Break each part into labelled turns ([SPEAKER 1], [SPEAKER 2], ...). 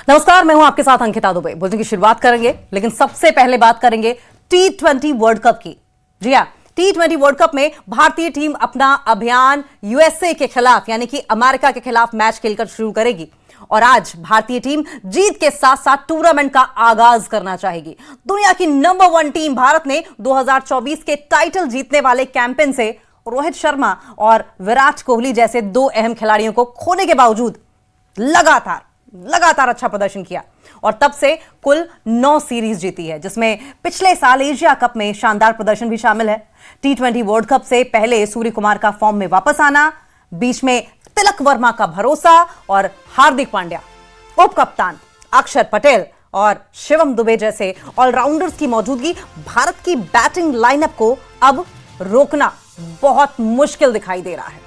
[SPEAKER 1] नमस्कार, मैं हूं आपके साथ अंकिता दुबे। बुलेटिन की शुरुआत करेंगे, लेकिन सबसे पहले बात करेंगे T20 वर्ल्ड कप की। जी हां, T20 वर्ल्ड कप में भारतीय टीम अपना अभियान यूएसए के खिलाफ यानी कि अमेरिका के खिलाफ मैच खेलकर शुरू करेगी और आज भारतीय टीम जीत के साथ साथ टूर्नामेंट का आगाज करना चाहेगी। दुनिया की नंबर 1 टीम भारत ने 2024 के टाइटल जीतने वाले कैंपेन से रोहित शर्मा और विराट कोहली जैसे दो अहम खिलाड़ियों को खोने के बावजूद लगातार अच्छा प्रदर्शन किया और तब से कुल 9 सीरीज जीती है, जिसमें पिछले साल एशिया कप में शानदार प्रदर्शन भी शामिल है। T20 वर्ल्ड कप से पहले सूर्य कुमार का फॉर्म में वापस आना, बीच में तिलक वर्मा का भरोसा और हार्दिक पांड्या, उप कप्तान अक्षर पटेल और शिवम दुबे जैसे ऑलराउंडर्स की मौजूदगी भारत की बैटिंग लाइनअप को अब रोकना बहुत मुश्किल दिखाई दे रहा है।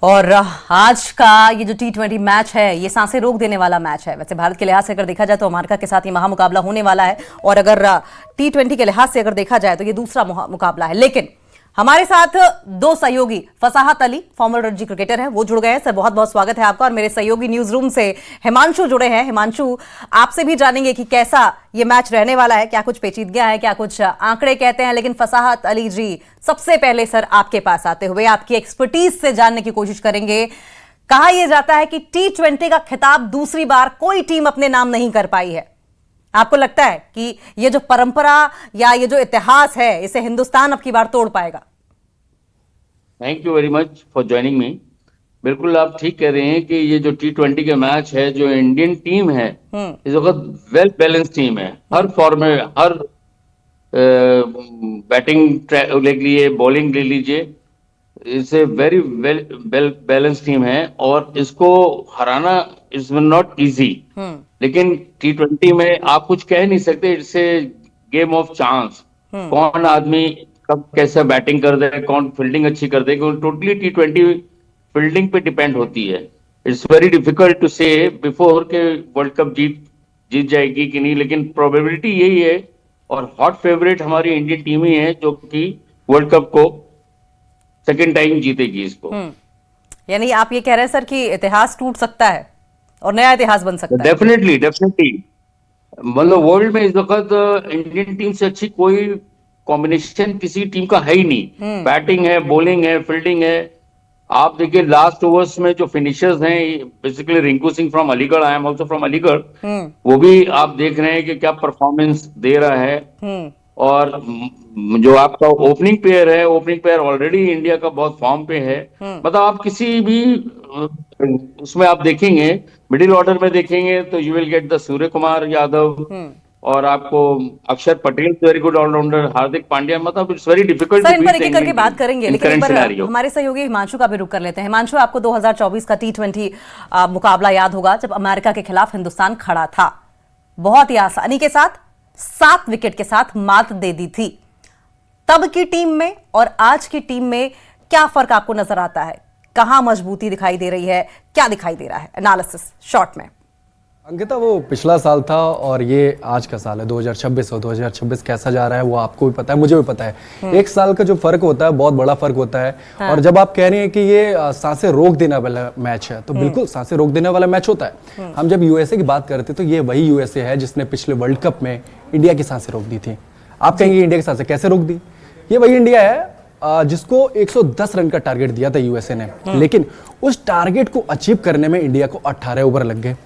[SPEAKER 1] और आज का ये जो T20 मैच है, ये सांसें रोक देने वाला मैच है। वैसे भारत के लिहाज से अगर देखा जाए तो अमेरिका के साथ ये महामुकाबला होने वाला है और अगर T20 के लिहाज से अगर देखा जाए तो ये दूसरा मुकाबला है। लेकिन हमारे साथ दो सहयोगी, फसाहत अली फॉर्मर रणजी क्रिकेटर हैं, वो जुड़ गए हैं। सर, बहुत बहुत स्वागत है आपका। और मेरे सहयोगी न्यूज रूम से हिमांशु जुड़े हैं। हिमांशु, आपसे भी जानेंगे कि कैसा ये मैच रहने वाला है, क्या कुछ पेचीदगियां है, क्या कुछ आंकड़े कहते हैं। लेकिन फसाहत अली जी, सबसे पहले सर आपके पास आते हुए आपकी एक्सपर्टीज से जानने की कोशिश करेंगे। कहा यह जाता है कि T20 का खिताब दूसरी बार कोई टीम अपने नाम नहीं कर पाई है। आपको लगता है कि ये जो परंपरा या ये जो इतिहास है, इसे हिंदुस्तान अब की बार तोड़ पाएगा?
[SPEAKER 2] Thank you very much for joining me. बिल्कुल आप ठीक कह रहे हैं कि ये जो T20 के मैच है, जो इंडियन टीम है, इस वक्त वेल बैलेंस टीम है। हर फॉर्म में, हर बैटिंग ले लीजिए, बॉलिंग ले लीजिए, इसे वेरी वेल बैलेंस टीम है और इसको हराना इज नॉट इजी। लेकिन T20 में आप कुछ कह नहीं सकते, it's a game of chance. कौन आदमी कब कैसे बैटिंग कर दे, कौन फील्डिंग अच्छी कर दे, टोटली T20 फील्डिंग पे डिपेंड होती है। इट्स वेरी डिफिकल्ट टू से बिफोर के वर्ल्ड कप जीत जाएगी कि नहीं, लेकिन प्रोबेबिलिटी यही है और हॉट फेवरेट हमारी इंडियन टीम ही है जो कि वर्ल्ड कप को सेकेंड टाइम जीतेगी इसको।
[SPEAKER 1] यानी आप ये कह रहे हैं सर कि इतिहास टूट सकता है और नया इतिहास बन सकता है?
[SPEAKER 2] डेफिनेटली मतलब वर्ल्ड में इस वक्त इंडियन टीम से अच्छी कोई कॉम्बिनेशन किसी टीम का है ही नहीं। बैटिंग है, बॉलिंग है, फील्डिंग है। आप देखिए लास्ट ओवर्स में जो फिनिशर्स हैं, basically Rinku Singh from Aligarh, I am also from Aligarh, वो भी आप देख रहे हैं कि क्या परफॉर्मेंस दे रहा है। और जो आपका ओपनिंग पेयर ऑलरेडी इंडिया का बहुत फॉर्म पे है। मतलब आप किसी भी उसमें आप देखेंगे, मिडिल ऑर्डर में देखेंगे तो you will get the Surya Kumar Yadav और आपको अक्षर Patel very good allrounder, Hardik Pandya. मतलब इट्स वेरी डिफिकल्ट।
[SPEAKER 1] सर, इन पर एक करके बात करेंगे, लेकिन एक बार हमारे सहयोगी हिमांशु का भी रुख कर लेते हैं। हिमांशु, आपको 2024 का T20 मुकाबला याद होगा, जब अमेरिका के खिलाफ हिंदुस्तान खड़ा था। बहुत ही आसानी के साथ 7 विकेट के साथ मात दे दी थी। तब की टीम में और आज की टीम में क्या फर्क आपको नजर आता है? कहां मजबूती दिखाई दे रही है, क्या दिखाई दे रहा है? एनालिसिस शॉर्ट में।
[SPEAKER 3] अंकिता, वो पिछला साल था और ये आज का साल है 2026 और 2026 कैसा जा रहा है वो आपको भी पता है, मुझे भी पता है। एक साल का जो फर्क होता है बहुत बड़ा फर्क होता है। और जब आप कह रहे हैं कि ये सांसें रोक देने वाला मैच है, तो बिल्कुल सांसें रोक देने वाला मैच होता है। हम जब यूएसए की बात करते तो ये वही यूएसए है जिसने पिछले वर्ल्ड कप में इंडिया की सांसें रोक दी थी। आप कहेंगे इंडिया की सांसें कैसे रोक दी? ये वही इंडिया है जिसको 110 रन का टारगेट दिया था यूएसए ने, लेकिन उस टारगेट को अचीव करने में इंडिया को 18 ओवर लग गए।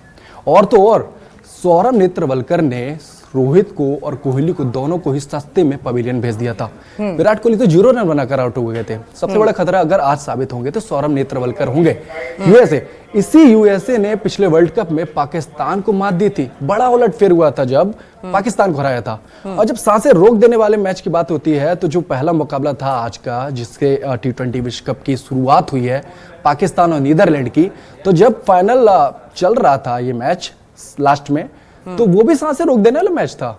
[SPEAKER 3] और तो और सौरभ नेत्रवलकर ने रोहित को और कोहली को दोनों को ही सस्ते में पवेलियन भेज दिया था। विराट कोहली तो 0 रन बनाकर आउट हो गए थे। सबसे बड़ा खतरा अगर आज साबित होंगे तो सौरभ नेत्रवलकर होंगे। यूएसए, इसी यूएसए ने पिछले वर्ल्ड कप में पाकिस्तान को मात दी थी। बड़ा उलटफेर हुआ था जब पाकिस्तान को हराया था। और जब सांसें रोक देने वाले मैच की बात होती है तो जो पहला मुकाबला था आज का, जिसके T20 विश्व कप की शुरुआत हुई है पाकिस्तान और नीदरलैंड की, तो जब फाइनल चल रहा था ये मैच लास्ट में, तो वो भी सांसें रोक देने वाला मैच था।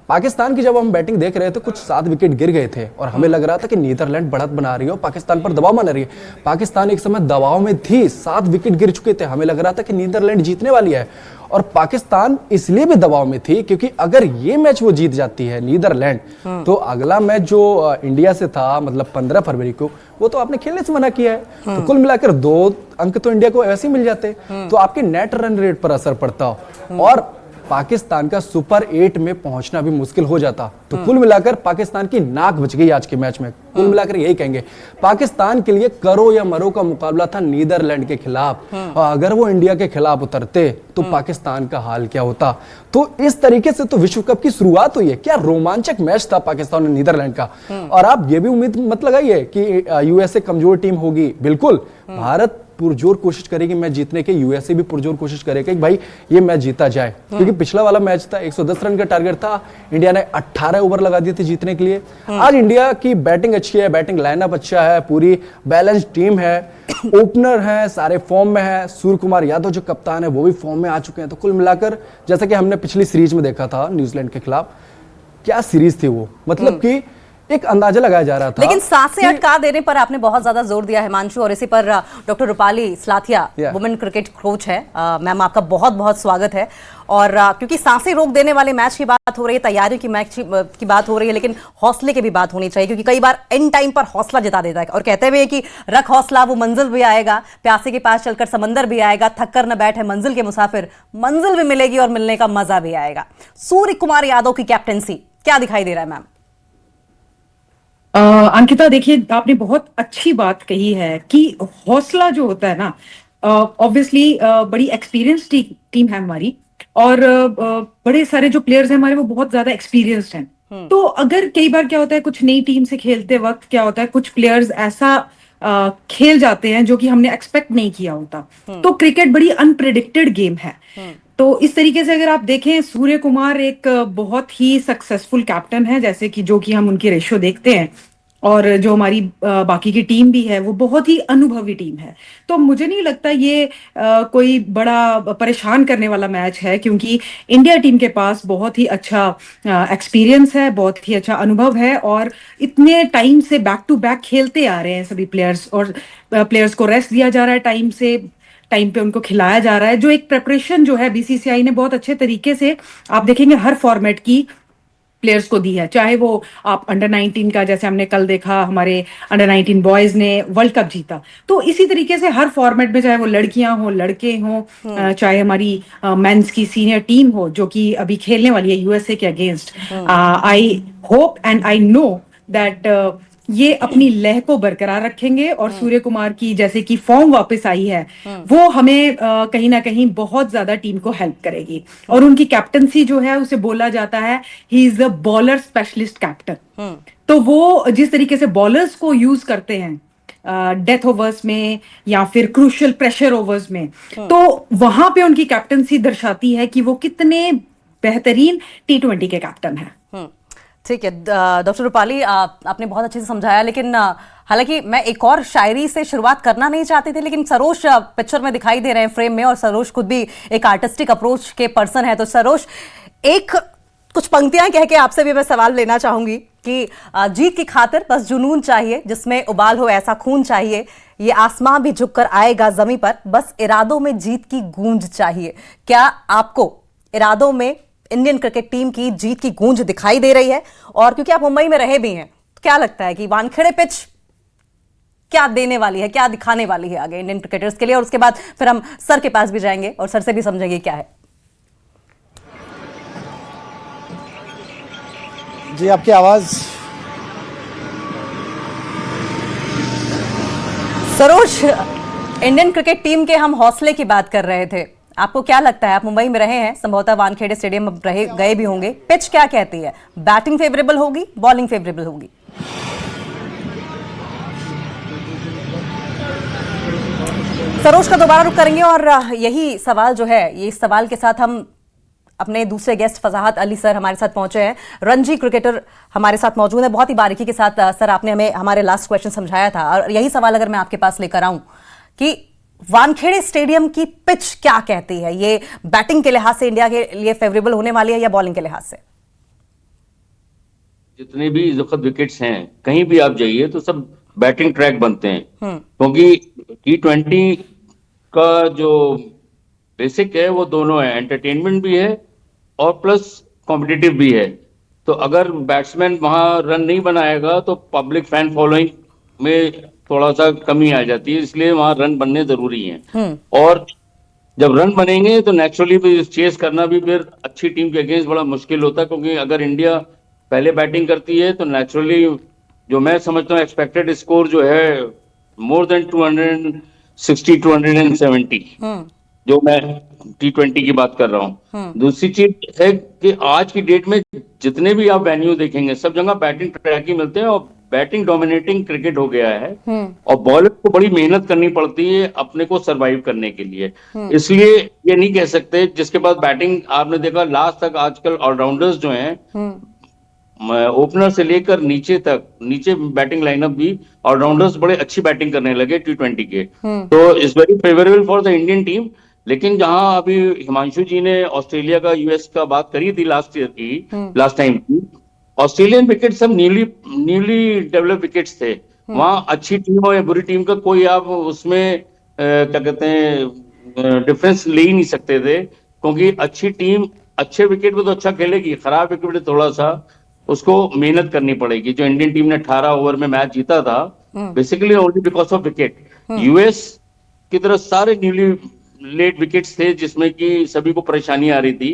[SPEAKER 3] पाकिस्तान की जब हम बैटिंग देख रहे थे कुछ 7 विकेट गिर गए थे और हमें लग रहा था कि नीदरलैंड बढ़त बना रही है और पाकिस्तान पर दबाव बना रही है। पाकिस्तान एक समय दबाव में थी, 7 विकेट गिर चुके थे, हमें लग रहा था कि नीदरलैंड जीतने वाली है। और पाकिस्तान इसलिए भी दबाव में थी क्योंकि अगर ये मैच वो जीत जाती है नीदरलैंड, तो अगला मैच जो इंडिया से था मतलब 15 फरवरी को, वो तो आपने खेलने से मना किया है। तो कुल मिलाकर 2 अंक तो इंडिया को ऐसे ही मिल जाते, तो आपके नेट रन रेट पर असर पड़ता और पाकिस्तान का सुपर 8 में पहुंचना भी मुश्किल हो जाता। तो कुल मिलाकर पाकिस्तान की नाक बच गई आज के मैच में। कुल मिलाकर यही कहेंगे, पाकिस्तान के लिए करो या मरो का मुकाबला था नीदरलैंड के खिलाफ, और अगर वो इंडिया के खिलाफ उतरते तो पाकिस्तान का हाल क्या होता। तो इस तरीके से तो विश्व कप की शुरुआत हुई है। क्या रोमांचक मैच था पाकिस्तान और नीदरलैंड का। और आप ये भी उम्मीद मत लगाइए कि यूएसए कमजोर टीम होगी, बिल्कुल भारत पुरजोर कोशिश करेगी मैच जीतने की, यूएसए भी पुरजोर कोशिश करेगा कि भाई ये मैच जीता जाए, क्योंकि पिछला वाला मैच था 110 रन का टारगेट था, इंडिया ने 18 ओवर लगा दिए थे जीतने के लिए। आज इंडिया की बैटिंग अच्छी है, बैटिंग लाइनअप अच्छा है, पूरी बैलेंस टीम है, ओपनर है, सारे फॉर्म में है, सूर्य कुमार यादव जो कप्तान है वो भी फॉर्म में आ चुके हैं। तो कुल मिलाकर जैसा कि हमने पिछली सीरीज में देखा था न्यूजीलैंड के खिलाफ, क्या सीरीज थी वो, मतलब कि एक अंदाजा लगाया जा रहा था।
[SPEAKER 1] लेकिन सांसें अटका देने पर आपने बहुत ज्यादा जोर दिया है हिमांशु, और इसी पर doctor Rupali Salathia women cricket coach है, मैम आपका बहुत बहुत स्वागत है। और क्योंकि सांसें रोक देने वाले मैच की बात हो रही है, तैयारियों की मैच की बात हो रही है, लेकिन हौसले की भी बात होनी चाहिए, क्योंकि कई बार एंड टाइम पर हौसला जिता देता है। और कहते हुए कि रख हौसला वो मंजिल भी आएगा, प्यासे के पास चलकर समंदर भी आएगा, थक कर न बैठे मंजिल के मुसाफिर, मंजिल भी मिलेगी और मिलने का मजा भी आएगा। सूर्य कुमार यादव की कैप्टेंसी क्या दिखाई दे रहा है मैम?
[SPEAKER 4] अंकिता, देखिए आपने बहुत अच्छी बात कही है कि हौसला जो होता है ना, ऑब्वियसली बड़ी एक्सपीरियंस टीम है हमारी, और बड़े सारे जो प्लेयर्स हैं हमारे वो बहुत ज्यादा एक्सपीरियंस्ड हैं। तो अगर कई बार क्या होता है, कुछ नई टीम से खेलते वक्त क्या होता है, कुछ प्लेयर्स ऐसा खेल जाते हैं जो कि हमने एक्सपेक्ट नहीं किया होता। तो क्रिकेट बड़ी अनप्रेडिक्टेड गेम है। तो इस तरीके से अगर आप देखें, सूर्य कुमार एक बहुत ही सक्सेसफुल कैप्टन है, जैसे कि जो कि हम उनकी रेशियो देखते हैं, और जो हमारी बाकी की टीम भी है वो बहुत ही अनुभवी टीम है। तो मुझे नहीं लगता ये कोई बड़ा परेशान करने वाला मैच है, क्योंकि इंडिया टीम के पास बहुत ही अच्छा एक्सपीरियंस है, बहुत ही अच्छा अनुभव है, और इतने टाइम से बैक टू बैक खेलते आ रहे हैं सभी प्लेयर्स, और प्लेयर्स को रेस्ट दिया जा रहा है, टाइम पे उनको खिलाया जा रहा है। जो एक प्रिपरेशन जो है बीसीसीआई ने बहुत अच्छे तरीके से, आप देखेंगे, हर फॉर्मेट की प्लेयर्स को दी है। चाहे वो आप अंडर 19 का, जैसे हमने कल देखा हमारे अंडर 19 बॉयज ने वर्ल्ड कप जीता, तो इसी तरीके से हर फॉर्मेट में, चाहे वो लड़कियां हो लड़के हो, चाहे हमारी मेंस की सीनियर टीम हो जो कि अभी खेलने वाली है यूएसए के against, I hope and I know that ये अपनी लय को बरकरार रखेंगे, और सूर्य कुमार की जैसे कि फॉर्म वापस आई है वो हमें कहीं ना कहीं बहुत ज्यादा टीम को हेल्प करेगी। और उनकी कैप्टनसी जो है उसे बोला जाता है he is a bowler specialist captain. तो वो जिस तरीके से बॉलर्स को यूज करते हैं डेथ ओवर्स में या फिर क्रूशियल प्रेशर ओवर्स में, तो वहां पे उनकी कैप्टनसी दर्शाती है कि वो कितने बेहतरीन T20 के कैप्टन हैं।
[SPEAKER 1] ठीक है डॉक्टर रूपाली, आपने बहुत अच्छे से समझाया, लेकिन हालांकि मैं एक और शायरी से शुरुआत करना नहीं चाहती थी, लेकिन सरोज पिक्चर में दिखाई दे रहे हैं फ्रेम में, और सरोज खुद भी एक आर्टिस्टिक अप्रोच के पर्सन है। तो सरोज, एक कुछ पंक्तियां कह के आपसे भी मैं सवाल लेना चाहूंगी कि जीत की खातिर बस जुनून चाहिए, जिसमें उबाल हो ऐसा खून चाहिए, ये आसमां भी झुककर आएगा जमीन पर, बस इरादों में जीत की गूंज चाहिए। क्या आपको इरादों में इंडियन क्रिकेट टीम की जीत की गूंज दिखाई दे रही है? और क्योंकि आप मुंबई में रहे भी हैं, तो क्या लगता है कि वानखेड़े पिच क्या देने वाली है, क्या दिखाने वाली है आगे इंडियन क्रिकेटर्स के लिए? और उसके बाद फिर हम सर के पास भी जाएंगे और सर से भी समझेंगे क्या है।
[SPEAKER 5] जी, आपकी आवाज।
[SPEAKER 1] सरोज, इंडियन क्रिकेट टीम के हम हौसले की बात कर रहे थे, आपको क्या लगता है? आप मुंबई में रहे हैं, संभवतः वानखेड़े स्टेडियम रहे गए भी होंगे, पिच क्या कहती है? बैटिंग फेवरेबल होगी, बॉलिंग फेवरेबल होगी? सरोज का दोबारा रुख करेंगे, और यही सवाल जो है, ये इस सवाल के साथ हम अपने दूसरे गेस्ट फजाहत अली सर हमारे साथ पहुंचे हैं, रणजी क्रिकेटर हमारे साथ मौजूद है। बहुत ही बारीकी के साथ सर आपने हमें हमारे लास्ट क्वेश्चन समझाया था, और यही सवाल अगर मैं आपके पास लेकर आऊं कि वानखेड़े स्टेडियम की पिच क्या कहती है? ये बैटिंग के लिहाज से इंडिया के लिए फेवरेबल होने वाली है या बॉलिंग के लिहाज से?
[SPEAKER 2] जितने भी इस वक्त विकेट्स हैं, कहीं भी आप जाइए तो सब बैटिंग ट्रैक बनते हैं, क्योंकि T20 का जो बेसिक है वो दोनों है, एंटरटेनमेंट भी है और प्लस कॉम्पिटिटिव भी है। तो अगर बैट्समैन वहां रन नहीं बनाएगा तो पब्लिक फैन फॉलोइंग में थोड़ा सा कमी आ जाती है, इसलिए वहां रन बनने जरूरी हैं। और जब रन बनेंगे तो नेचुरली भी चेस करना भी फिर अच्छी टीम के अगेंस्ट बड़ा मुश्किल होता है, क्योंकि अगर इंडिया पहले बैटिंग करती है तो नेचुरली जो मैं समझता हूँ एक्सपेक्टेड स्कोर जो है मोर देन 260 270, जो मैं T20 की बात कर रहा हूँ। दूसरी चीज है कि आज की डेट में जितने भी आप वेन्यू देखेंगे सब जगह बैटिंग ट्रैक ही मिलते हैं और बैटिंग डोमिनेटिंग क्रिकेट हो गया है, और बॉलर को बड़ी मेहनत करनी पड़ती है अपने को सरवाइव करने के लिए। इसलिए ये नहीं कह सकते जिसके पास बैटिंग, आपने देखा लास्ट तक आजकल ऑलराउंडर्स जो हैं ओपनर से लेकर नीचे तक, नीचे बैटिंग लाइनअप भी ऑलराउंडर्स बड़े अच्छी बैटिंग करने लगे T20 के। तो it's very favourable for the Indian team. लेकिन जहां अभी हिमांशु जी ने ऑस्ट्रेलिया का यूएस का बात करी थी लास्ट टाइम की, ऑस्ट्रेलियन विकेट सब न्यूली डेवलप विकेट्स थे। वहां अच्छी टीम और बुरी टीम का कोई आप उसमें क्या कहते हैं डिफरेंस ले ही नहीं सकते थे, क्योंकि अच्छी टीम अच्छे विकेट पे तो अच्छा खेलेगी, खराब विकेट पे थोड़ा सा उसको मेहनत करनी पड़ेगी। जो इंडियन टीम ने 18 ओवर में मैच जीता था basically only because of wicket. US की तरफ सारे न्यूली लेट विकेट्स थे जिसमें कि सभी को परेशानी आ रही थी।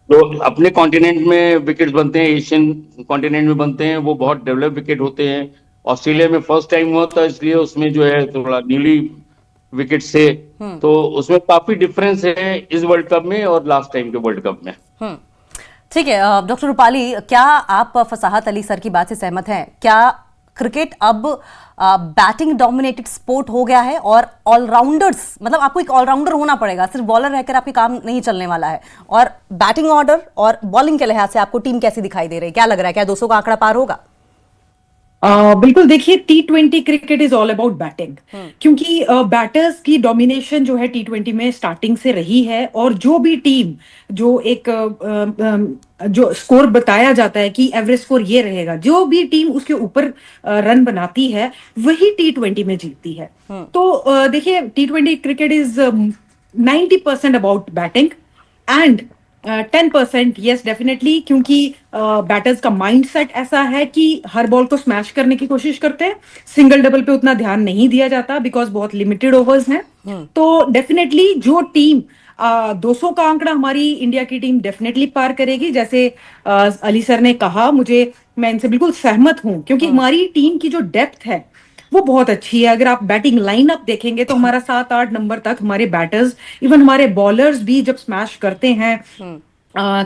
[SPEAKER 2] तो अपने कॉन्टिनेंट में विकेट्स बनते हैं, एशियन कॉन्टिनेंट में बनते हैं, वो बहुत डेवलप विकेट होते हैं। ऑस्ट्रेलिया में फर्स्ट टाइम हुआ था इसलिए उसमें जो है थोड़ा न्यूली विकेट से, तो उसमें काफी डिफरेंस है इस वर्ल्ड कप में और लास्ट टाइम के वर्ल्ड कप में।
[SPEAKER 1] ठीक है डॉक्टर रूपाली, क्या आप फसाहत अली सर की बात से सहमत हैं? क्या क्रिकेट अब बैटिंग डोमिनेटेड स्पोर्ट हो गया है और ऑलराउंडर्स, मतलब आपको एक ऑलराउंडर होना पड़ेगा, सिर्फ बॉलर रहकर आपके काम नहीं चलने वाला है, और बैटिंग ऑर्डर और बॉलिंग के लिहाज से आपको टीम कैसी दिखाई दे रही है? क्या लग रहा है, क्या 200 का आंकड़ा पार होगा?
[SPEAKER 4] बिल्कुल, देखिए T20 cricket is all about batting, क्योंकि बैटर्स की डोमिनेशन जो है T20 में स्टार्टिंग से रही है, और जो भी टीम जो एक जो स्कोर बताया जाता है कि एवरेज स्कोर ये रहेगा, जो भी टीम उसके ऊपर रन बनाती है वही T20 में जीतती है। तो देखिए T20 cricket is 90% about batting and 10% yes definitely, क्योंकि बैटर्स का माइंडसेट ऐसा है कि हर बॉल को स्मैश करने की कोशिश करते हैं। सिंगल डबल पे उतना ध्यान नहीं दिया जाता बिकॉज बहुत लिमिटेड ओवर्स हैं। तो डेफिनेटली जो टीम 200 का आंकड़ा हमारी इंडिया की टीम डेफिनेटली पार करेगी, जैसे अली सर ने कहा, मैं इनसे बिल्कुल सहमत हूं, क्योंकि हमारी टीम की जो डेप्थ है वो बहुत अच्छी है। अगर आप बैटिंग लाइनअप देखेंगे तो हमारा 7-8 नंबर तक हमारे बैटर्स, इवन हमारे बॉलर्स भी जब स्मैश करते हैं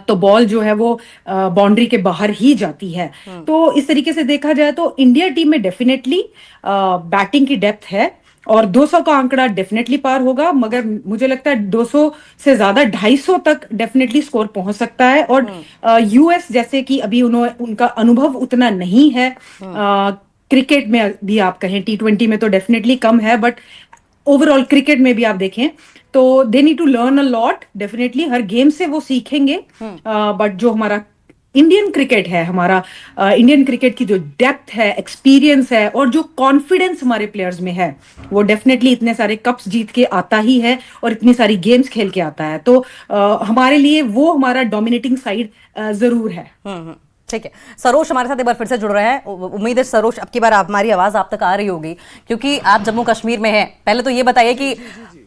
[SPEAKER 4] तो बॉल जो है वो बाउंड्री के बाहर ही जाती है। तो इस तरीके से देखा जाए तो इंडिया टीम में डेफिनेटली बैटिंग की डेप्थ है, और 200 का आंकड़ा डेफिनेटली पार होगा, मगर मुझे लगता है 200 से ज्यादा 250 तक डेफिनेटली स्कोर पहुंच सकता है। और यूएस जैसे कि अभी उनका अनुभव उतना नहीं है, क्रिकेट में भी आप कहें, T20 में तो डेफिनेटली कम है, बट ओवरऑल क्रिकेट में भी आप देखें तो they need to learn a lot. Definitely हर गेम से वो सीखेंगे, बट जो हमारा इंडियन क्रिकेट है, हमारा इंडियन क्रिकेट की जो डेप्थ है, एक्सपीरियंस है, और जो कॉन्फिडेंस हमारे प्लेयर्स में है, वो डेफिनेटली इतने सारे कप्स जीत के आता ही है और इतनी सारी गेम्स खेल के आता है। तो हमारे लिए वो हमारा डोमिनेटिंग साइड जरूर है।
[SPEAKER 1] ठीक है, सरोज हमारे साथ एक बार फिर से जुड़ रहे हैं। उम्मीद है सरोज अब की बार हमारी आवाज आप तक आ रही होगी, क्योंकि आप जम्मू कश्मीर में हैं। पहले तो ये बताइए कि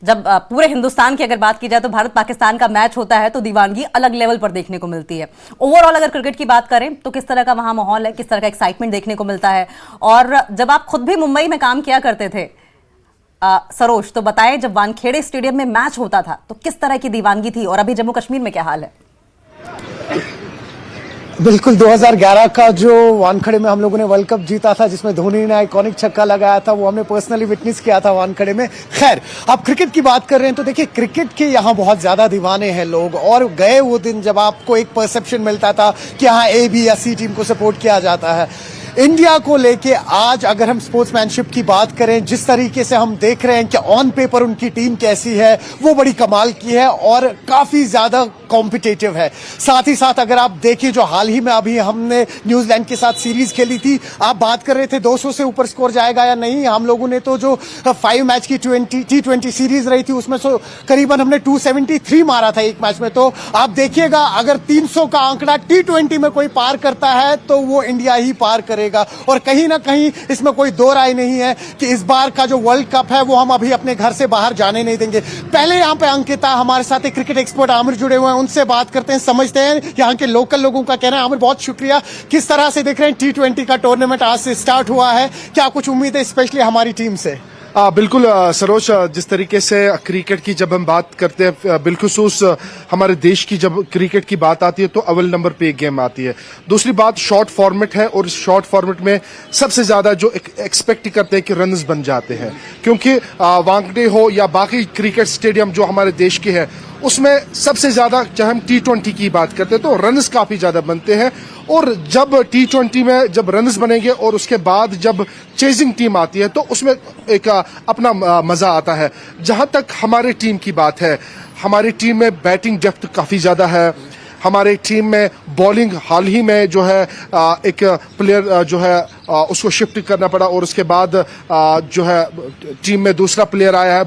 [SPEAKER 1] जब पूरे हिंदुस्तान की अगर बात की जाए तो भारत पाकिस्तान का मैच होता है तो दीवानगी अलग लेवल पर देखने को मिलती है। ओवरऑल अगर क्रिकेट की बात करें तो किस तरह का वहां माहौल है, किस तरह का एक्साइटमेंट देखने को मिलता है? और जब आप खुद भी मुंबई में काम किया करते थे सरोज, तो बताएं जब वानखेड़े स्टेडियम में मैच होता था तो किस तरह की दीवानगी थी, और अभी जम्मू कश्मीर में क्या हाल है?
[SPEAKER 5] बिल्कुल, 2011 का जो वानखेड़े में हम लोगों ने वर्ल्ड कप जीता था, जिसमें धोनी ने आइकॉनिक छक्का लगाया था, वो हमने पर्सनली विटनेस किया था वानखेड़े में। खैर, आप क्रिकेट की बात कर रहे हैं तो देखिए, क्रिकेट के यहाँ बहुत ज्यादा दीवाने हैं लोग, और गए वो दिन जब आपको एक परसेप्शन मिलता था कि हाँ A, B या C टीम को सपोर्ट किया जाता है। इंडिया को लेके आज अगर हम स्पोर्ट्समैनशिप की बात करें, जिस तरीके से हम देख रहे हैं कि ऑन पेपर उनकी टीम कैसी है, वो बड़ी कमाल की है और काफी ज्यादा कॉम्पिटिटिव है। साथ ही साथ अगर आप देखिए जो हाल ही में अभी हमने न्यूजीलैंड के साथ सीरीज खेली थी, आप बात कर रहे थे 200 से ऊपर स्कोर जाएगा या नहीं। हम लोगों ने तो जो 5 मैच की T20 सीरीज रही थी उसमें तो करीबन हमने 273 मारा था एक मैच में। तो आप देखिएगा अगर 300 का आंकड़ा T20 में कोई पार करता है तो वो इंडिया ही पार करेगा। और कहीं ना कहीं इसमें कोई दो राय नहीं है कि इस बार का जो वर्ल्ड कप है वो हम अभी अपने घर से बाहर जाने नहीं देंगे। पहले यहाँ पे अंकिता हमारे साथ एक क्रिकेट एक्सपर्ट आमिर जुड़े हुए हैं, उनसे बात करते हैं, समझते हैं यहाँ के लोकल लोगों का कहना है। आमिर, बहुत शुक्रिया। किस तरह से देख रहे हैं T20 का टूर्नामेंट आज से स्टार्ट हुआ है, क्या कुछ उम्मीद है स्पेशली हमारी टीम से?
[SPEAKER 6] बिल्कुल सरोज, जिस तरीके से क्रिकेट की जब हम बात करते हैं, बिलखुसूस हमारे देश की जब क्रिकेट की बात आती है तो अव्वल नंबर पे एक गेम आती है। दूसरी बात शॉर्ट फॉर्मेट है और शॉर्ट फॉर्मेट में सबसे ज्यादा जो एक्सपेक्ट करते हैं कि रन्स बन जाते हैं, क्योंकि वानखेड़े हो या बाकी क्रिकेट स्टेडियम जो हमारे देश के हैं उसमें सबसे ज्यादा, चाहे हम T20 की बात करते हैं तो रन्स काफी ज्यादा बनते हैं। और जब T20 में जब रन्स बनेंगे और उसके बाद जब चेजिंग टीम आती है तो उसमें एक अपना मजा आता है। जहां तक हमारे टीम की बात है, हमारी टीम में बैटिंग डेप्थ काफी ज्यादा है। हमारे टीम में बॉलिंग हाल ही में जो है एक प्लेयर जो है उसको शिफ्ट करना पड़ा और उसके बाद जो है टीम में दूसरा प्लेयर आया है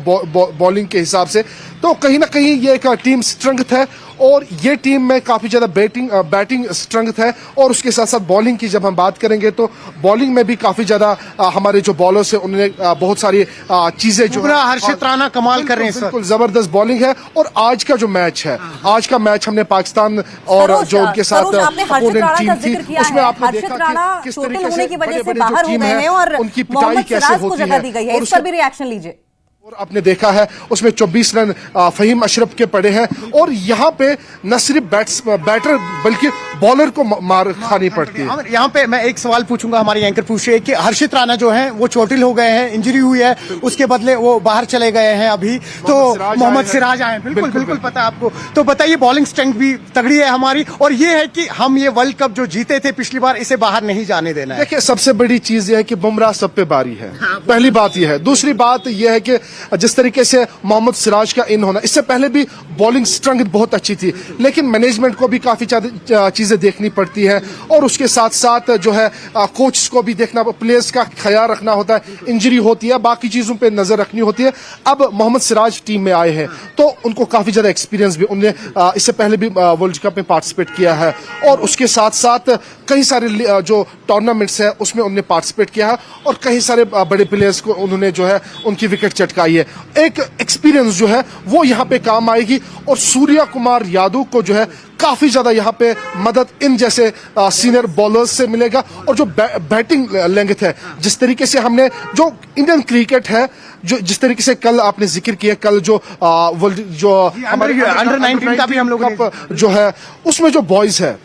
[SPEAKER 6] बॉलिंग के हिसाब से। तो कहीं ना कहीं ये एक टीम स्ट्रेंथ है और ये टीम में काफी ज्यादा बैटिंग स्ट्रेंथ है। और उसके साथ साथ बॉलिंग की जब हम बात करेंगे तो बॉलिंग में भी काफी ज्यादा हमारे जो बॉलर्स हैं उन्होंने बहुत सारी चीजें जो
[SPEAKER 5] हर्षित राणा कमाल कर रहे हैं,
[SPEAKER 6] बिल्कुल जबरदस्त बॉलिंग है। और आज का जो मैच है, आज का मैच हमने पाकिस्तान और जो उनके साथ अपोनेंट टीम थी उसमें आपने देखा कि किस तरीके से बड़े-बड़े जो टीम है उनकी पिटाई कैसे होती है।
[SPEAKER 1] और इस पर भी रिएक्शन लीजिए।
[SPEAKER 6] और आपने देखा है उसमें 24 रन फहीम अशरफ के पड़े हैं। और यहाँ पे न सिर्फ बैटर बल्कि बॉलर को मार खानी पड़ती है।
[SPEAKER 5] यहाँ पे मैं एक सवाल पूछूंगा, हमारे एंकर पूछ रहे हैं कि हर्षित राणा जो हैं वो चोटिल हो गए हैं, इंजरी हुई है, उसके बदले वो बाहर चले गए हैं अभी। तो मोहम्मद सिराज आए हैं, बिल्कुल पता है आपको। तो बताइए, बॉलिंग स्ट्रेंथ भी तगड़ी है हमारी और ये है कि हम ये वर्ल्ड कप जो जीते थे पिछली बार, इसे बाहर नहीं जाने देना है।
[SPEAKER 6] देखिए, सबसे बड़ी चीज यह है कि बुमराह सब पे बारी है, पहली बात यह है। दूसरी बात यह है कि जिस तरीके से मोहम्मद सिराज का इन होना, इससे पहले भी बॉलिंग स्ट्रेंथ बहुत अच्छी थी, लेकिन मैनेजमेंट को भी काफी चीजें देखनी पड़ती है। और उसके साथ साथ जो है कोच को भी देखना, प्लेयर्स का ख्याल रखना होता है, इंजरी होती है, बाकी चीजों पे नजर रखनी होती है। अब मोहम्मद सिराज टीम में आए हैं तो उनको काफी ज्यादा एक्सपीरियंस भी, उन्होंने इससे पहले भी वर्ल्ड कप में पार्टिसिपेट किया है और उसके साथ साथ कई सारे जो टूर्नामेंट्स है उसमें उन्होंने पार्टिसिपेट किया है और कई सारे बड़े प्लेयर्स को उन्होंने जो है उनकी विकेट चटकाई है। एक एक्सपीरियंस जो है वो यहाँ पे काम आएगी। और सूर्या कुमार यादव को जो है काफी ज्यादा यहाँ पे मदद इन जैसे सीनियर बॉलर्स से मिलेगा। और जो बैटिंग लेंथ है, जिस तरीके से हमने जो इंडियन क्रिकेट है, जो जिस तरीके से कल आपने जिक्र किया, कल जो जो हमारे
[SPEAKER 5] अंडर 19 का भी हम लोग
[SPEAKER 6] जो है उसमें जो बॉयज है,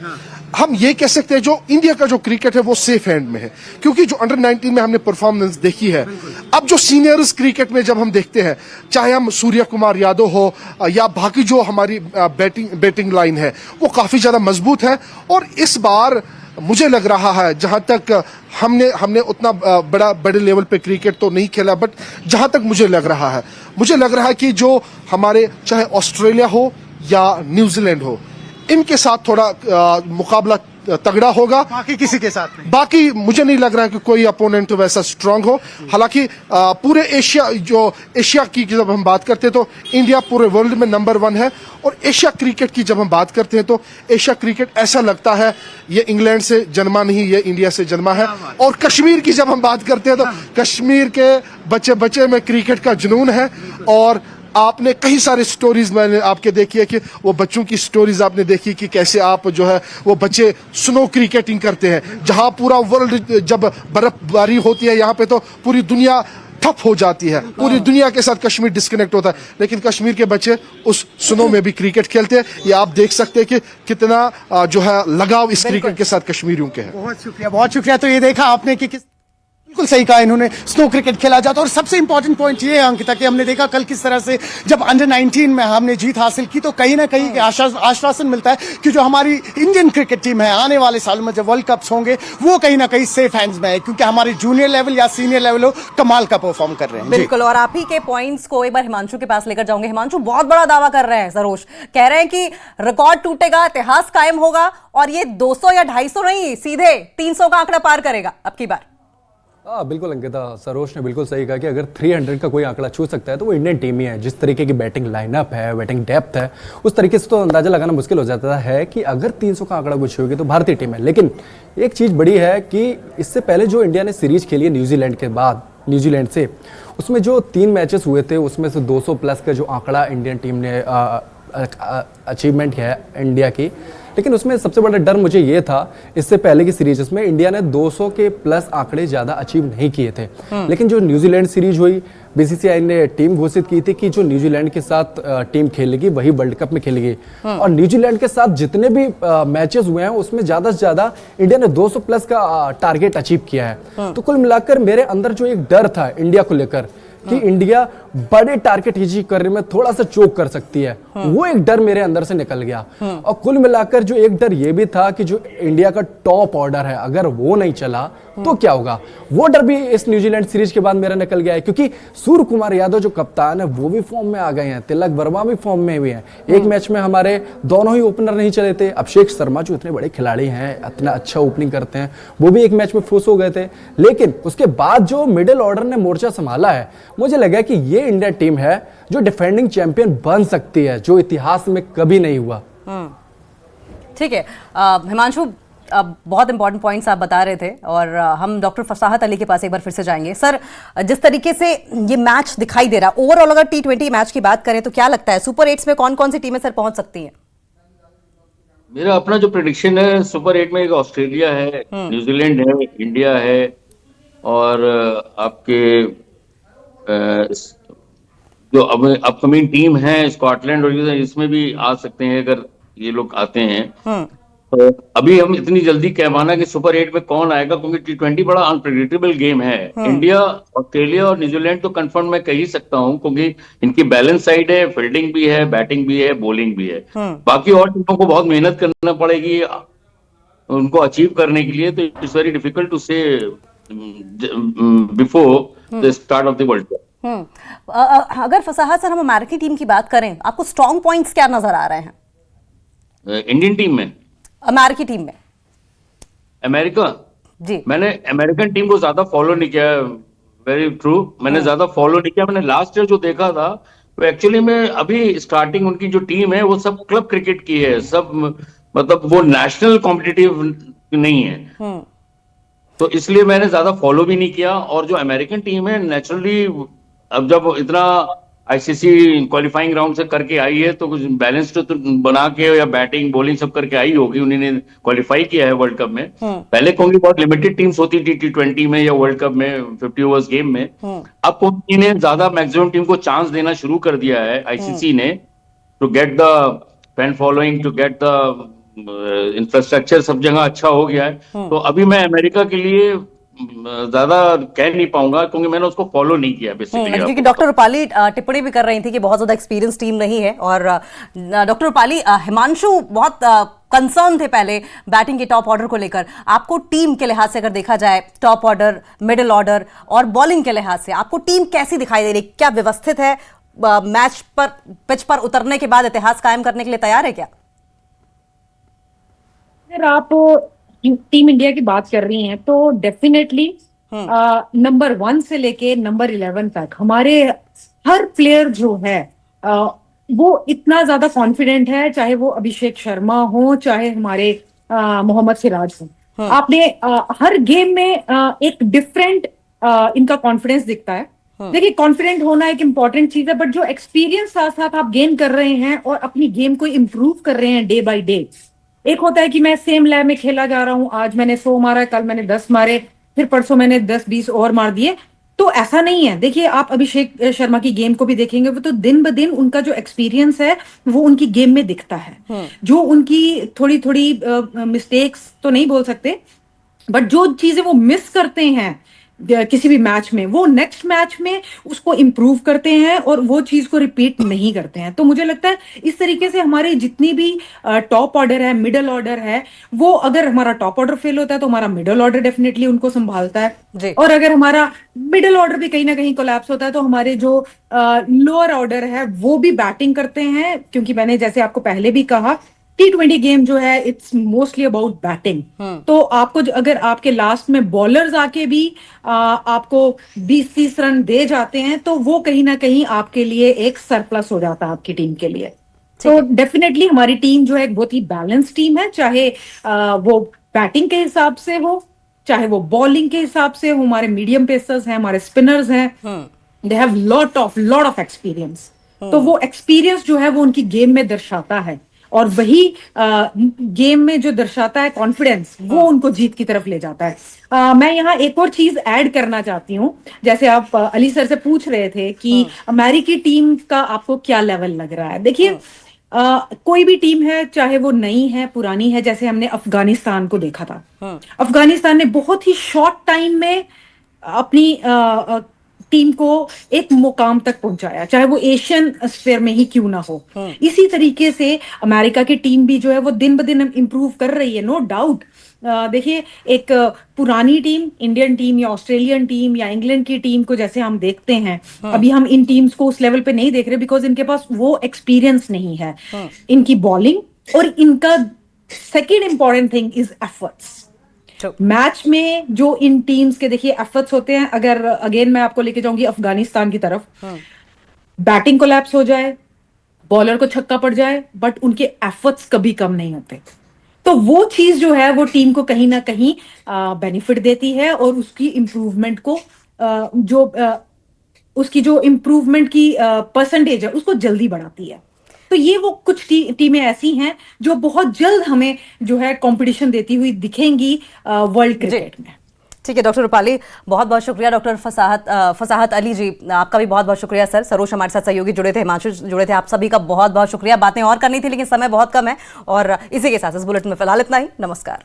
[SPEAKER 6] हम ये कह सकते हैं जो इंडिया का जो क्रिकेट है वो सेफ हैंड में है, क्योंकि जो अंडर 19 में हमने परफॉर्मेंस देखी है। अब जो सीनियर्स क्रिकेट में जब हम देखते हैं, चाहे हम सूर्या कुमार यादव हो या बाकी जो हमारी बैटिंग लाइन है, वो काफी ज्यादा मजबूत है। और इस बार मुझे लग रहा है, जहां तक हमने उतना बड़े लेवल पे क्रिकेट तो नहीं खेला, बट जहां तक मुझे लग रहा है कि जो हमारे चाहे ऑस्ट्रेलिया हो या न्यूजीलैंड हो, इनके साथ थोड़ा मुकाबला तगड़ा होगा।
[SPEAKER 5] बाकी किसी के साथ नहीं।
[SPEAKER 6] बाकी मुझे नहीं लग रहा है कि कोई अपोनेंट वैसा स्ट्रांग हो। हालांकि पूरे एशिया की जब हम बात करते हैं तो इंडिया पूरे वर्ल्ड में नंबर 1 है। और एशिया क्रिकेट की जब हम बात करते हैं तो एशिया क्रिकेट ऐसा लगता है ये इंग्लैंड से जन्मा नहीं, ये इंडिया से जन्मा है। और कश्मीर की जब हम बात करते हैं तो कश्मीर के बच्चे में क्रिकेट का जुनून है। और आपने कई सारे स्टोरीज मैंने आपके देखी है कि वो बच्चों की स्टोरीज आपने देखी कि कैसे आप जो है वो बच्चे स्नो क्रिकेटिंग करते हैं, जहां पूरा वर्ल्ड जब बर्फबारी होती है यहाँ पे तो पूरी दुनिया ठप हो जाती है, पूरी दुनिया के साथ कश्मीर डिस्कनेक्ट होता है, लेकिन कश्मीर के बच्चे उस स्नो में भी क्रिकेट खेलते हैं। ये आप देख सकते हैं कि कितना जो है लगाव इस क्रिकेट के साथ कश्मीरियों के है।
[SPEAKER 5] बहुत शुक्रिया। तो ये देखा आपने कि किस बिल्कुल सही कहा इन्होंने, स्नो क्रिकेट खेला जाता है। और सबसे इंपॉर्टेंट पॉइंट ये है अंकिता कि हमने देखा कल किस तरह से जब अंडर 19 में हमने जीत हासिल की, तो कहीं ना कहीं आश्वासन मिलता है कि जो हमारी इंडियन क्रिकेट टीम है आने वाले सालों में जब वर्ल्ड कप्स होंगे वो कहीं ना कहीं सेफ हैंड्स में है, क्योंकि हमारे जूनियर लेवल या सीनियर लेवल हो कमाल का परफॉर्म कर रहे हैं।
[SPEAKER 1] बिल्कुल। और आप ही के पॉइंट्स को एक बार हिमांशु के पास लेकर जाऊंगे। हिमांशु बहुत बड़ा दावा कर रहे हैं, सरोज कह रहे हैं कि रिकॉर्ड टूटेगा, इतिहास कायम होगा और ये 200 या 250 नहीं, सीधे 300 का आंकड़ा पार करेगा अब की बार।
[SPEAKER 3] हाँ बिल्कुल अंकिता, सरोज ने बिल्कुल सही कहा कि अगर 300 का कोई आंकड़ा छू सकता है तो वो इंडियन टीम ही है। जिस तरीके की बैटिंग लाइनअप है, बैटिंग डेप्थ है, उस तरीके से तो अंदाजा लगाना मुश्किल हो जाता है कि अगर 300 का आंकड़ा कुछ होगी तो भारतीय टीम है। लेकिन एक चीज़ बड़ी है कि इससे पहले जो इंडिया ने सीरीज खेली है न्यूजीलैंड के बाद, न्यूजीलैंड से, उसमें जो 3 मैचेस हुए थे उसमें से 200 प्लस का जो आंकड़ा इंडियन टीम ने अचीवमेंट है इंडिया की। लेकिन उसमें सबसे बड़ा डर मुझे ये था, इससे पहले की सीरीज में इंडिया ने 200 के प्लस आंकड़े ज़्यादा अचीव नहीं किए थे। लेकिन जो न्यूजीलैंड सीरीज हुई, बीसीसीआई ने टीम घोषित की थी कि जो न्यूजीलैंड के साथ टीम खेलेगी वही वर्ल्ड कप में खेलेगी। और न्यूजीलैंड के साथ जितने भी मैचेस हुए हैं उसमें ज़्यादा से ज़्यादा इंडिया ने 200 प्लस का टारगेट अचीव किया है। तो कुल मिलाकर मेरे अंदर जो एक डर था इंडिया को लेकर कि इंडिया बड़े टारगेट अचीव करने में थोड़ा सा चोक कर सकती है, वो एक डर मेरे अंदर से निकल गया। और कुल मिलाकर जो एक डर ये भी था कि जो इंडिया का टॉप ऑर्डर है अगर वो नहीं चला तो क्या होगा, वो डर भी इस न्यूजीलैंड सीरीज के बाद मेरा निकल गया है। क्योंकि सूर्य कुमार यादव जो कप्तान है वो भी फॉर्म में आ गए हैं, तिलक वर्मा भी फॉर्म में भी हैं। एक मैच में हमारे दोनों ही ओपनर नहीं चले थे। अभिषेक शर्मा जो इतने बड़े खिलाड़ी हैं, इतना अच्छा ओपनिंग करते हैं, वो भी एक मैच में फुस हो गए थे। लेकिन उसके बाद जो मिडिल ऑर्डर ने मोर्चा संभाला है, मुझे लगा कि ये इंडिया टीम है जो डिफेंडिंग चैंपियन बन सकती है, जो इतिहास में कभी नहीं हुआ।
[SPEAKER 1] ठीक है हिमांशु, बहुत इंपॉर्टेंट पॉइंट्स आप बता रहे थे और हम डॉक्टर फसाहत अली के पास एक बार फिर से जाएंगे। सर, जिस तरीके से ये मैच दिखाई दे रहा है ओवरऑल, अगर T20 मैच की बात करें तो क्या लगता है सुपर 8 में कौन कौन सी टीमें सर पहुंच सकती हैं?
[SPEAKER 2] मेरा अपना जो प्रेडिक्शन है, सुपर 8 में एक ऑस्ट्रेलिया है, न्यूजीलैंड है, इंडिया है और आपके जो अपकमिंग टीम है स्कॉटलैंड और इसमें भी आ सकते हैं अगर ये लोग आते हैं। तो अभी हम इतनी जल्दी कह पाना कि सुपर 8 में कौन आएगा, क्योंकि T20 बड़ा अनप्रेडिक्टेबल गेम है। इंडिया, ऑस्ट्रेलिया और न्यूजीलैंड तो कंफर्म मैं कह ही सकता हूं, क्योंकि इनकी बैलेंस साइड है, फील्डिंग भी है, बैटिंग भी है, बॉलिंग भी है। बाकी और टीमों को बहुत मेहनत करना पड़ेगी उनको अचीव करने के लिए। तो इट्स वेरी डिफिकल्ट टू से before the start of the world cup.
[SPEAKER 1] अगर फसाहत सर हम अमेरिकी टीम की बात करें, आपको स्ट्रॉन्ग पॉइंट्स क्या नजर आ रहे हैं
[SPEAKER 2] इंडियन टीम में?
[SPEAKER 1] अमेरिकी टीम में?
[SPEAKER 2] अमेरिका
[SPEAKER 1] जी,
[SPEAKER 2] मैंने अमेरिकन टीम को ज्यादा फॉलो नहीं किया। वेरी ट्रू, मैंने ज्यादा फॉलो नहीं किया। मैंने लास्ट ईयर जो देखा था वो एक्चुअली में अभी स्टार्टिंग उनकी जो टीम है वो सब क्लब क्रिकेट की है, सब मतलब वो नेशनल कॉम्पिटिटिव नहीं है। तो इसलिए मैंने ज्यादा फॉलो भी नहीं किया। और जो अमेरिकन टीम है नेचुरली अब जब इतना आईसीसी क्वालिफाइंग राउंड से करके आई है तो कुछ बैलेंस तो बना के या बैटिंग बॉलिंग सब करके आई होगी, उन्होंने क्वालिफाई किया है वर्ल्ड कप में। पहले कौन बहुत लिमिटेड टीम्स होती थी T20 में या वर्ल्ड कप में 50 ओवर्स गेम में। अब कौन ने ज्यादा मैक्सिमम टीम को चांस देना शुरू कर दिया है आईसीसी ने, to get the fan following, to get the infrastructure सब जगह अच्छा हो गया है। तो अभी मैं अमेरिका के लिए ज्यादा कह नहीं पाऊंगा क्योंकि मैंने उसको फॉलो नहीं किया बेसिकली।
[SPEAKER 1] क्योंकि डॉक्टर रूपाली टिप्पणी भी कर रही थी कि बहुत ज्यादा एक्सपीरियंस टीम नहीं है। और डॉक्टर रूपाली, हिमांशु बहुत कंसर्न थे पहले बैटिंग के टॉप ऑर्डर को लेकर। आपको टीम के लिहाज से अगर देखा जाए, टॉप ऑर्डर, मिडिल ऑर्डर और बॉलिंग के लिहाज से आपको टीम कैसी दिखाई दे रही? क्या व्यवस्थित है? मैच पर, पिच पर उतरने के बाद इतिहास कायम करने के लिए तैयार है क्या?
[SPEAKER 4] अगर आप टीम इंडिया की बात कर रही हैं तो डेफिनेटली नंबर 1 से लेके नंबर 11 तक हमारे हर प्लेयर जो है वो इतना ज्यादा कॉन्फिडेंट है, चाहे वो अभिषेक शर्मा हो, चाहे हमारे मोहम्मद सिराज हो। आपने हर गेम में एक डिफरेंट इनका कॉन्फिडेंस दिखता है। देखिए, कॉन्फिडेंट होना एक इंपॉर्टेंट चीज है, बट जो एक्सपीरियंस साथ साथ आप गेन कर रहे हैं और अपनी गेम को इम्प्रूव कर रहे हैं डे बाय डे। एक होता है कि मैं सेम लैब में खेला जा रहा हूं, आज मैंने 100 मारा, कल मैंने 10 मारे, फिर परसों मैंने 10-20 और मार दिए। तो ऐसा नहीं है। देखिए, आप अभिषेक शर्मा की गेम को भी देखेंगे, वो तो दिन ब दिन उनका जो एक्सपीरियंस है वो उनकी गेम में दिखता है। जो उनकी थोड़ी थोड़ी मिस्टेक्स तो नहीं बोल सकते, बट जो चीजें वो मिस करते हैं किसी भी मैच में, वो नेक्स्ट मैच में उसको इम्प्रूव करते हैं और वो चीज को रिपीट नहीं करते हैं। तो मुझे लगता है इस तरीके से हमारे जितनी भी टॉप ऑर्डर है, मिडल ऑर्डर है, वो अगर हमारा टॉप ऑर्डर फेल होता है तो हमारा मिडल ऑर्डर डेफिनेटली उनको संभालता
[SPEAKER 1] जी।
[SPEAKER 4] है, और अगर हमारा मिडल ऑर्डर भी कहीं ना कहीं कोलैप्स होता है तो हमारे जो लोअर ऑर्डर है वो भी बैटिंग करते हैं, क्योंकि मैंने जैसे आपको पहले भी कहा T20 गेम जो है इट्स मोस्टली अबाउट बैटिंग। तो आपको अगर आपके लास्ट में बॉलर्स आके भी आपको 20-30 रन दे जाते हैं तो वो कहीं ना कहीं आपके लिए एक सरप्लस हो जाता है आपकी टीम के लिए। तो डेफिनेटली हमारी टीम जो है एक बहुत ही बैलेंस टीम है, चाहे वो बैटिंग के हिसाब से हो, चाहे वो बॉलिंग के हिसाब से हो। हमारे मीडियम पेसर्स हैं, हमारे स्पिनर्स हैं, they have lot of experience. तो वो एक्सपीरियंस जो है वो उनकी गेम में दर्शाता है, और वही गेम में जो दर्शाता है कॉन्फिडेंस, वो उनको जीत की तरफ ले जाता है। मैं यहाँ एक और चीज ऐड करना चाहती हूँ, जैसे आप अली सर से पूछ रहे थे कि अमेरिकी टीम का आपको क्या लेवल लग रहा है। देखिए कोई भी टीम है, चाहे वो नई है पुरानी है, जैसे हमने अफगानिस्तान को देखा था। अफगानिस्तान ने बहुत ही शॉर्ट टाइम में अपनी टीम को एक मुकाम तक पहुंचाया, चाहे वो एशियन स्फीयर में ही क्यों ना हो। इसी तरीके से अमेरिका की टीम भी जो है वो दिन ब दिन इंप्रूव कर रही है, नो डाउट। देखिए एक पुरानी टीम, इंडियन टीम या ऑस्ट्रेलियन टीम या इंग्लैंड की टीम को जैसे हम देखते हैं, अभी हम इन टीम्स को उस लेवल पे नहीं देख रहे बिकॉज इनके पास वो एक्सपीरियंस नहीं है। इनकी बॉलिंग और इनका second important thing is efforts. Match में जो इन टीम्स के देखिए एफर्ट्स होते हैं, अगर अगेन मैं आपको लेके जाऊंगी अफगानिस्तान की तरफ, बैटिंग कोलैप्स हो जाए, बॉलर को छक्का पड़ जाए, बट उनके एफर्ट्स कभी कम नहीं होते। तो वो चीज जो है वो टीम को कहीं ना कहीं बेनिफिट देती है, और उसकी इंप्रूवमेंट को उसकी जो इंप्रूवमेंट की परसेंटेज है उसको जल्दी बढ़ाती है। तो ये वो कुछ टीमें ऐसी हैं जो बहुत जल्द हमें जो है कंपटीशन देती हुई दिखेंगी वर्ल्ड क्रिकेट में।
[SPEAKER 1] ठीक है डॉक्टर रूपाली, बहुत बहुत शुक्रिया। डॉक्टर फसाहत अली जी, आपका भी बहुत बहुत शुक्रिया सर। सरोज हमारे साथ सहयोगी जुड़े थे, हिमांशु जुड़े थे, आप सभी का बहुत बहुत शुक्रिया। बातें और करनी थी लेकिन समय बहुत कम है, और इसी के साथ इस बुलेटिन में फिलहाल इतना ही। नमस्कार।